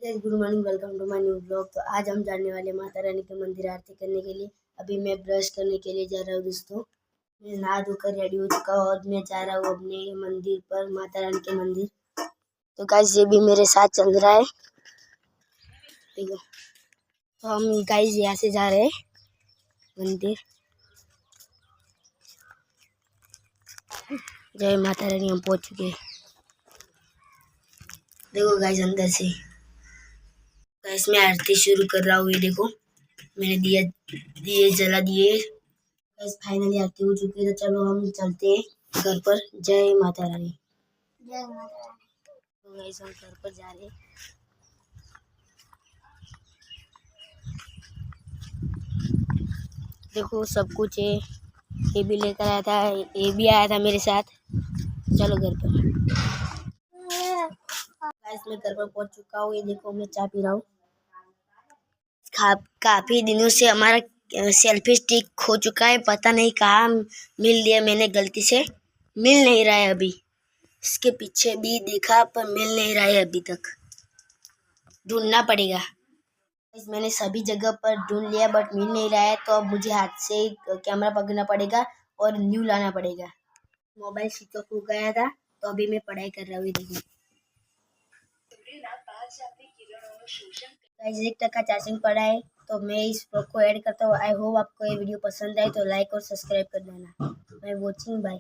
Good morning, welcome to my new blog. तो आज हम जाने वाले माता रानी के मंदिर आरती करने के लिए। अभी मैं ब्रश करने के लिए जा रहा हूँ दोस्तों। मैं नहा धोकर रेडी हो चुका हूँ और मैं जा रहा हूँ अपने मंदिर पर, माता रानी के मंदिर। तो गाइस ये भी मेरे साथ चल रहा है, देखो। तो हम गाइस यहाँ से जा रहे हैं मंदिर। जय माता रानी, हम पहुँच चुके हैं। देखो गाइस अंदर से। गाइस मैं आरती शुरू कर रहा हूँ, ये देखो मैंने दिए जला दिए। गाइस फाइनली आरती हो चुकी है, तो चलो हम चलते हैं घर पर। जय माता रानी। जय माता रानी। तो गाइस हम घर पर जा रहे हैं। देखो सब कुछ है, ये भी लेकर आया था, ये भी आया था मेरे साथ। चलो घर पर। गाइस मैं घर पर पहुंच चुका हूँ, ये देखो मैं चाय पी रहा हूँ। काफी दिनों से हमारा सेल्फी स्टिक खो चुका है, पता नहीं कहाँ मिल लिया मैंने गलती से। मिल नहीं रहा है अभी, इसके पीछे भी देखा पर मिल नहीं रहा है अभी तक, ढूंढना पड़ेगा। मैंने सभी जगह पर ढूंढ लिया बट मिल नहीं रहा है, तो अब मुझे हाथ से कैमरा पकड़ना पड़ेगा और न्यू लाना पड़ेगा। मोबाइल स्विच ऑफ हो गया था, तो अभी मैं पढ़ाई कर रहा हूँ, देखो। 1% चार्जिंग पड़ा है, तो मैं इस ब्लॉग को ऐड करता हूँ। आई होप आपको ये वीडियो पसंद आए, तो लाइक और सब्सक्राइब कर देना। Bye watching, bye.